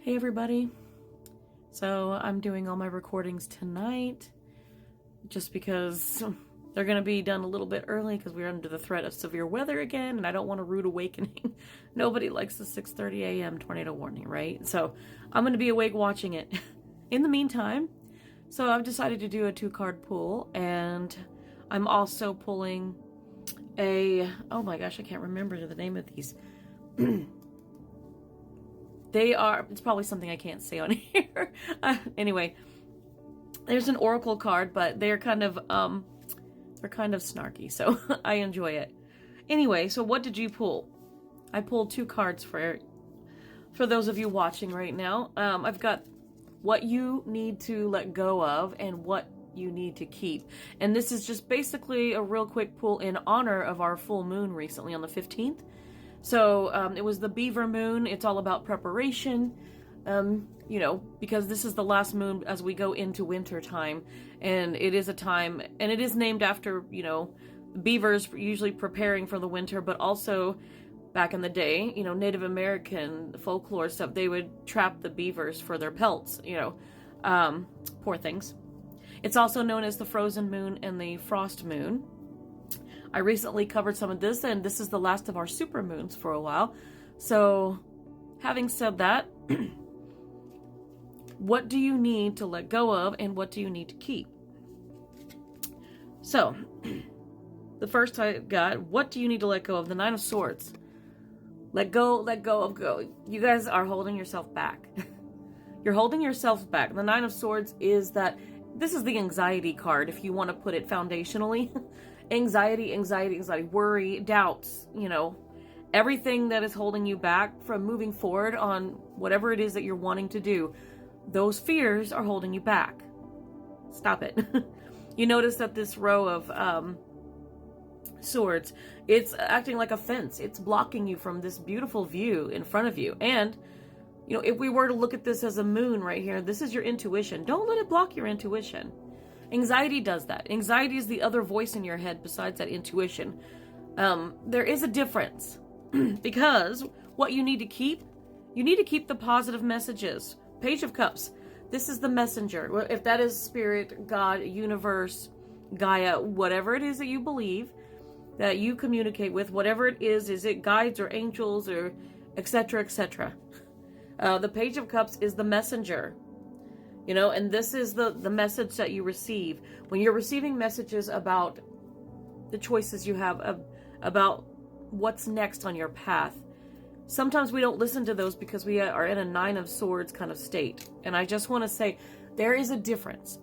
Hey everybody. So I'm doing all my recordings tonight just because they're going to be done a little bit early because we're under the threat of severe weather again and I don't want a rude awakening. Nobody likes the 6:30 a.m. tornado warning, right? So I'm going to be awake watching it. In the meantime, so I've decided to do a 2-card pull, and I'm also pulling oh my gosh, I can't remember the name of these. It's probably something I can't say on here. Anyway, there's an oracle card, but they're kind of snarky, so I enjoy it. Anyway, so what did you pull? I pulled 2 cards for those of you watching right now. I've got what you need to let go of and what you need to keep. And this is just basically a real quick pull in honor of our full moon recently on the 15th. So it was the beaver moon. It's all about preparation, because this is the last moon as we go into winter time. And it is a time, and it is named after, beavers usually preparing for the winter, but also back in the day, Native American folklore stuff, they would trap the beavers for their pelts, poor things. It's also known as the frozen moon and the frost moon. I recently covered some of this, and this is the last of our super moons for a while. So, having said that, what do you need to let go of, and what do you need to keep? So, the first I got, what do you need to let go of? The 9 of Swords. Let go of go. You guys are holding yourself back. You're holding yourself back. The 9 of Swords is that, this is the anxiety card, if you want to put it foundationally. Anxiety, worry, doubts, everything that is holding you back from moving forward on whatever it is that you're wanting to do. Those fears are holding you back. Stop it. You notice that this row of swords, it's acting like a fence. It's blocking you from this beautiful view in front of you. And, if we were to look at this as a moon right here, this is your intuition. Don't let it block your intuition. Anxiety does that. Anxiety is the other voice in your head besides that intuition. There is a difference because what you need to keep the positive messages. Page of Cups. This is the messenger. If that is spirit, God, universe, Gaia, whatever it is that you believe, that you communicate with, whatever it is it guides or angels or etc., etc. The Page of Cups is the messenger. And this is the message that you receive. When you're receiving messages about the choices you have, about what's next on your path, sometimes we don't listen to those because we are in a 9 of Swords kind of state. And I just want to say, there is a difference.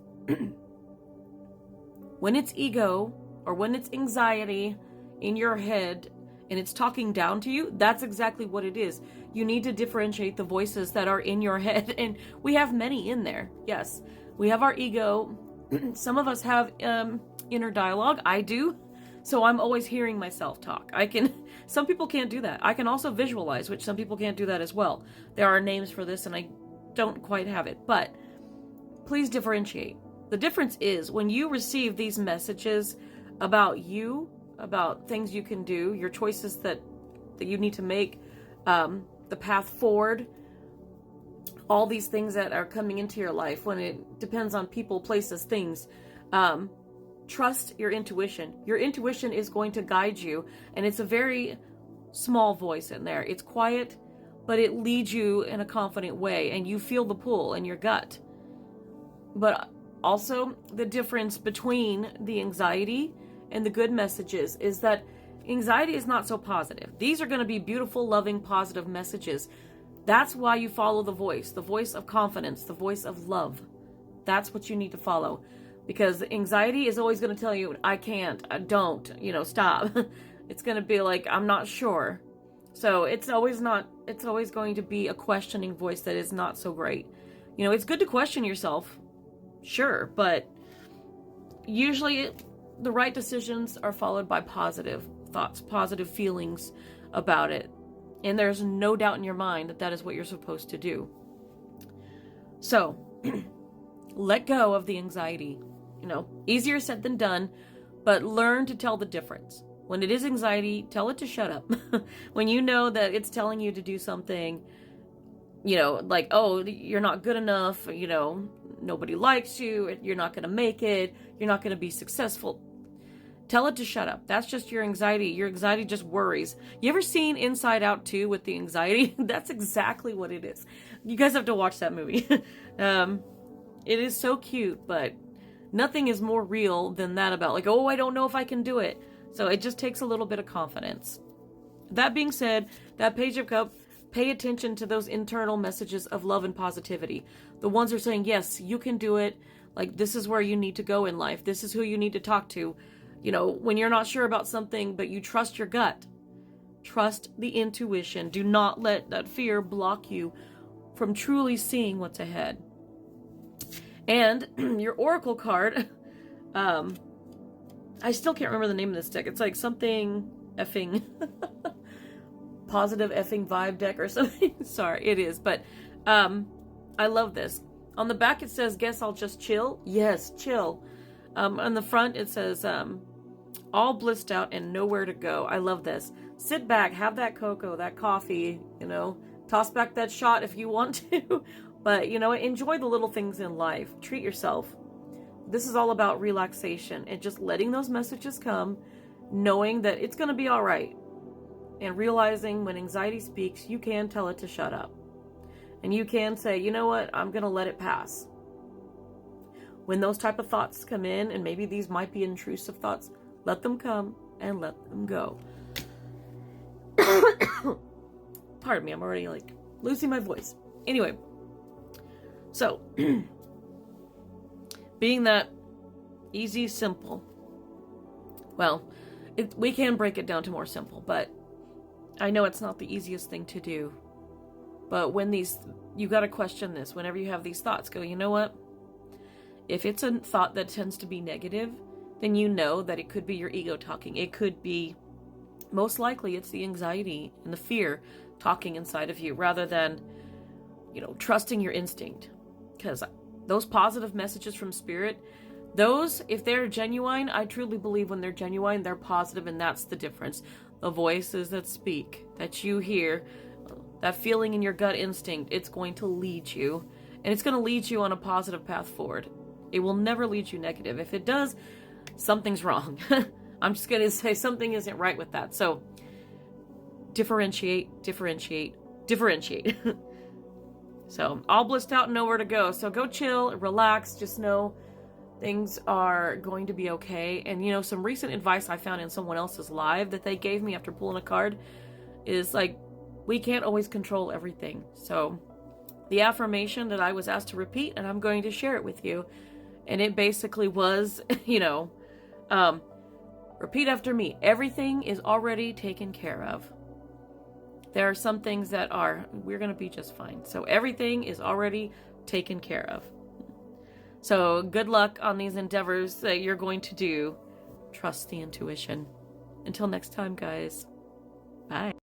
When it's ego, or when it's anxiety in your head, and it's talking down to you, that's exactly what it is. You need to differentiate the voices that are in your head, and we have many in there. Yes, we have our ego. Some of us have inner dialogue. I do. So I'm always hearing myself talk. Some people can't do that. I can also visualize, which some people can't do that as well. There are names for this, and I don't quite have it. But please differentiate. The difference is when you receive these messages about you, about things you can do, your choices that you need to make, the path forward, all these things that are coming into your life, when it depends on people, places, things, trust your intuition. Your intuition is going to guide you, and it's a very small voice in there. It's quiet, but it leads you in a confident way, and you feel the pull in your gut. But also, the difference between the anxiety and the good messages is that anxiety is not so positive. These are going to be beautiful, loving, positive messages. That's why you follow the voice of confidence, the voice of love. That's what you need to follow. Because anxiety is always going to tell you, I can't, I don't, stop. It's going to be like, I'm not sure. So it's always going to be a questioning voice that is not so great. It's good to question yourself, sure, but usually the right decisions are followed by positive thoughts, positive feelings about it. And there's no doubt in your mind that that is what you're supposed to do. So, let go of the anxiety. Easier said than done, but learn to tell the difference. When it is anxiety, tell it to shut up. When you know that it's telling you to do something, you know, like, oh, you're not good enough, you know, nobody likes you, you're not going to make it, you're not going to be successful. Tell it to shut up. That's just your anxiety. Your anxiety just worries. You ever seen Inside Out 2 with the anxiety? That's exactly what it is. You guys have to watch that movie. It is so cute, but nothing is more real than that about like, oh, I don't know if I can do it. So it just takes a little bit of confidence. That being said, that Page of Cups, pay attention to those internal messages of love and positivity. The ones are saying, yes, you can do it. Like, this is where you need to go in life. This is who you need to talk to. You know, when you're not sure about something, but you trust your gut. Trust the intuition. Do not let that fear block you from truly seeing what's ahead. And your oracle card, I still can't remember the name of this deck. It's like something effing positive effing vibe deck or something. Sorry, it is. But I love this. On the back it says, guess I'll just chill. Yes, chill. On the front it says, all blissed out and nowhere to go. I love this. Sit back, have that cocoa, that coffee, you know, toss back that shot if you want to. But, you know, enjoy the little things in life. Treat yourself. This is all about relaxation and just letting those messages come, knowing that it's going to be all right. And realizing when anxiety speaks, you can tell it to shut up. And you can say, you know what, I'm going to let it pass. When those type of thoughts come in, and maybe these might be intrusive thoughts, let them come and let them go. Pardon me, I'm already like losing my voice. Anyway, so being that easy, simple, well, we can break it down to more simple, but I know it's not the easiest thing to do. But when you got to question this. Whenever you have these thoughts, go, you know what? If it's a thought that tends to be negative, then you know that it could be your ego talking. It could be, most likely, it's the anxiety and the fear talking inside of you rather than, you know, trusting your instinct. Because those positive messages from spirit, those, if they're genuine, I truly believe when they're genuine, they're positive, and that's the difference. The voices that speak, that you hear, that feeling in your gut instinct, it's going to lead you. And it's going to lead you on a positive path forward. It will never lead you negative. If it does, something's wrong. I'm just going to say something isn't right with that. So differentiate, differentiate, differentiate. So all blissed out and nowhere to go. So go chill, relax, just know things are going to be okay. And, you know, some recent advice I found in someone else's live that they gave me after pulling a card is like, we can't always control everything. So the affirmation that I was asked to repeat, and I'm going to share it with you. And it basically was, you know, repeat after me. Everything is already taken care of. There are some things that we're going to be just fine. So everything is already taken care of. So good luck on these endeavors that you're going to do. Trust the intuition. Until next time, guys. Bye.